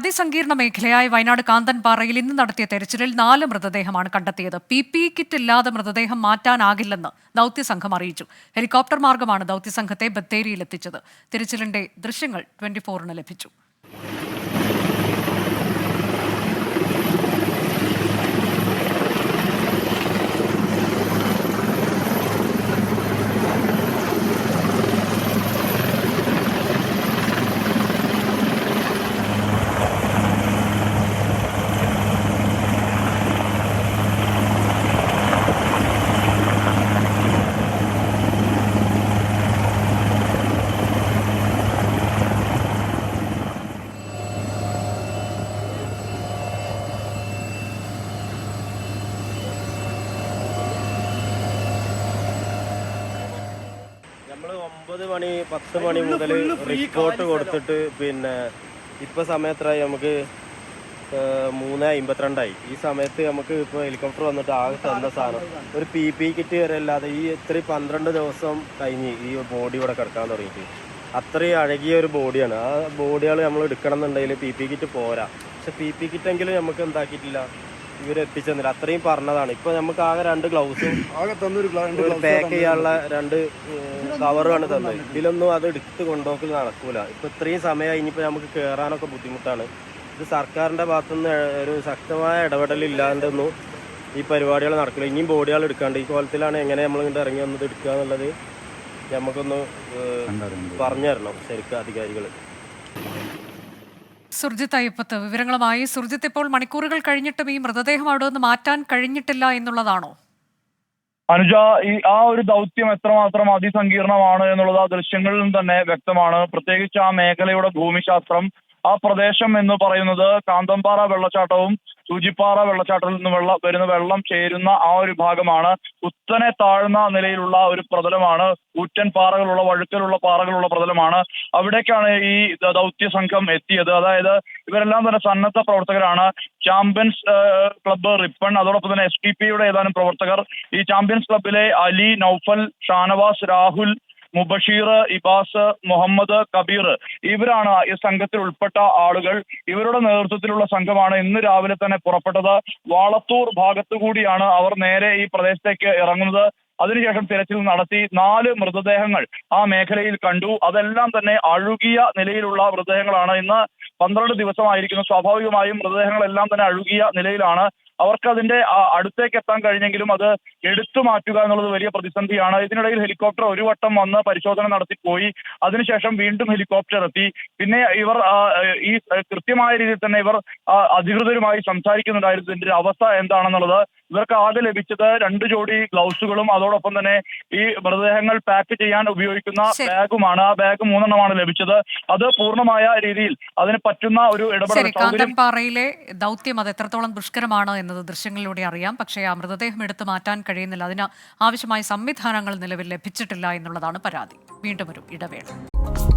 അതിസങ്കീർണ മേഖലയായ വയനാട് കാന്തൻപാറയിൽ ഇന്ന് നടത്തിയ തെരച്ചിലിൽ 4 മൃതദേഹമാണ് കണ്ടെത്തിയത്. PPE കിറ്റ് ഇല്ലാതെ മൃതദേഹം മാറ്റാനാകില്ലെന്ന് ദൗത്യസംഘം അറിയിച്ചു. ഹെലികോപ്റ്റർ മാർഗമാണ് ദൗത്യസംഘത്തെ ബത്തേരിയിലെത്തിച്ചത്. തിരച്ചിലിന്റെ ദൃശ്യങ്ങൾ 24-ന് ലഭിച്ചു. നമ്മൾ 9 മണി 10 മണി മുതൽ റിപ്പോർട്ട് കൊടുത്തിട്ട് ഇപ്പോൾ സമയത്തായി നമുക്ക് 3:52 ഈ സമയത്ത് നമുക്ക് ഇപ്പോൾ ഹെലികോപ്റ്റർ വന്നിട്ട് ആകെ തന്ന സാധനം ഒരു PPE കിറ്റ് വരെ അല്ലാതെ ഈ ഇത്രയും 12 ദിവസം കഴിഞ്ഞ് ഈ ബോഡി ഇവിടെ കിടക്കാൻ തുടങ്ങിയിട്ട് അത്രയും അഴകിയ ഒരു ബോഡിയാണ്. ആ ബോഡികൾ നമ്മൾ എടുക്കണം എന്നുണ്ടെങ്കിൽ PPE കിറ്റ് പോരാ. പക്ഷെ PPE കിറ്റെങ്കിലും നമുക്ക് എന്താക്കിയിട്ടില്ല, ഇവരെത്തിച്ചെന്നില്ല. അത്രയും പറഞ്ഞതാണ്. ഇപ്പൊ നമുക്ക് ആകെ 2 ഗ്ലൗസും പാക്ക് ചെയ്യാനുള്ള 2 കവറുമാണ് തന്നത്. ഇതിലൊന്നും അത് എടുത്ത് കൊണ്ടുപോക്കൽ നടക്കൂല. ഇപ്പൊ ഇത്രയും സമയം കഴിഞ്ഞപ്പോൾ നമുക്ക് കയറാനൊക്കെ ബുദ്ധിമുട്ടാണ്. ഇത് സർക്കാരിന്റെ ഭാഗത്തുനിന്ന് ഒരു ശക്തമായ ഇടപെടലില്ലാണ്ടൊന്നും ഈ പരിപാടികൾ നടക്കില്ല. ഇനിയും ബോഡികൾ എടുക്കാണ്ട് ഈ കോലത്തിലാണ് എങ്ങനെ നമ്മൾ ഇങ്ങോട്ട് ഇറങ്ങി വന്നത് എടുക്കുക എന്നുള്ളത് നമുക്കൊന്ന് പറഞ്ഞു തരണം ശരിക്കും അധികാരികൾ. സുർജിത്ത് അയ്യപ്പത്ത് വിവരങ്ങളുമായി. സുർജിത്ത്, ഇപ്പോൾ മണിക്കൂറുകൾ കഴിഞ്ഞിട്ടും ഈ മൃതദേഹം അവിടെ നിന്ന് മാറ്റാൻ കഴിഞ്ഞിട്ടില്ല എന്നുള്ളതാണോ? അനുജ, ആ ഒരു ദൗത്യം എത്രമാത്രം അതിസങ്കീർണമാണ് എന്നുള്ളത് ആ ദൃശ്യങ്ങളിൽ നിന്ന് തന്നെ വ്യക്തമാണ്. പ്രത്യേകിച്ച് ആ മേഖലയുടെ ഭൂമിശാസ്ത്രം, ആ പ്രദേശം എന്ന് പറയുന്നത് കാന്തൻപാറ വെള്ളച്ചാട്ടവും സൂചിപ്പാറ വെള്ളച്ചാട്ടത്തിൽ നിന്ന് വരുന്ന വെള്ളം ചേരുന്ന ആ ഒരു ഭാഗമാണ്. കുത്തനെ താഴ്ന്ന നിലയിലുള്ള ഒരു പ്രതലമാണ്. കൂറ്റൻ പാറകളുള്ള, വഴുക്കലുള്ള പാറകളുള്ള പ്രതലമാണ്. അവിടേക്കാണ് ഈ ദൗത്യ സംഘം എത്തിയത്. അതായത് ഇവരെല്ലാം തന്നെ സന്നദ്ധ പ്രവർത്തകരാണ്. ചാമ്പ്യൻസ് ക്ലബ്ബ് റിപ്പൺ, അതോടൊപ്പം തന്നെ STPയുടെ ഏതാനും പ്രവർത്തകർ. ഈ ചാമ്പ്യൻസ് ക്ലബ്ബിലെ അലി, നൌഫൽ, ഷാനവാസ്, രാഹുൽ, മുബഷീർ, ഇബാസ്, മുഹമ്മദ്, കബീർ, ഇവരാണ് ഈ സംഘത്തിൽ ഉൾപ്പെട്ട ആളുകൾ. ഇവരുടെ നേതൃത്വത്തിലുള്ള സംഘമാണ് ഇന്ന് രാവിലെ തന്നെ പുറപ്പെട്ടത്. വാളത്തൂർ ഭാഗത്തുകൂടിയാണ് അവർ നേരെ ഈ പ്രദേശത്തേക്ക് ഇറങ്ങുന്നത്. അതിനുശേഷം തിരച്ചിൽ നടത്തി 4 മൃതദേഹങ്ങൾ ആ മേഖലയിൽ കണ്ടു. അതെല്ലാം തന്നെ അഴുകിയ നിലയിലുള്ള മൃതദേഹങ്ങളാണ്. ഇന്ന് 12 ദിവസമായിരിക്കുന്നു. സ്വാഭാവികമായും മൃതദേഹങ്ങളെല്ലാം തന്നെ അഴുകിയ നിലയിലാണ്. അവർക്ക് അതിന്റെ അടുത്തേക്ക് എത്താൻ കഴിഞ്ഞെങ്കിലും അത് എടുത്തു മാറ്റുക എന്നുള്ളത് വലിയ പ്രതിസന്ധിയാണ്. ഇതിനിടയിൽ ഹെലികോപ്റ്റർ ഒരു വട്ടം വന്ന് പരിശോധന നടത്തി പോയി. അതിനുശേഷം വീണ്ടും ഹെലികോപ്റ്റർ എത്തി. പിന്നെ ഇവർ ഈ കൃത്യമായ രീതിയിൽ തന്നെ ഇവർ അധികൃതരുമായി സംസാരിക്കുന്നുണ്ടായിരുന്നു. ഇതിന്റെ അവസ്ഥ എന്താണെന്നുള്ളത്. ഇവർക്ക് ആകെ ലഭിച്ചത് 2 ജോഡി ഗ്ലൗസുകളും അതോടൊപ്പം തന്നെ ഈ മൃതദേഹങ്ങൾ പാക്ക് ചെയ്യാൻ ഉപയോഗിക്കുന്ന ബാഗുമാണ്. ആ ബാഗ് 3 എണ്ണമാണ് ലഭിച്ചത്. അത് പൂർണ്ണമായ രീതിയിൽ അതിന് പറ്റുന്ന ഒരു ഇടപെടൽ. കാന്തൻപാറയിലെ ദൗത്യം അത് എത്രത്തോളം ദുഷ്കരമാണ് എന്നത് ദൃശ്യങ്ങളിലൂടെ അറിയാം. പക്ഷേ ആ മൃതദേഹം എടുത്ത് മാറ്റാൻ കഴിയുന്നില്ല. അതിന് ആവശ്യമായ സംവിധാനങ്ങൾ നിലവിൽ ലഭിച്ചിട്ടില്ല എന്നുള്ളതാണ് പരാതി. വീണ്ടും ഒരു ഇടവേള.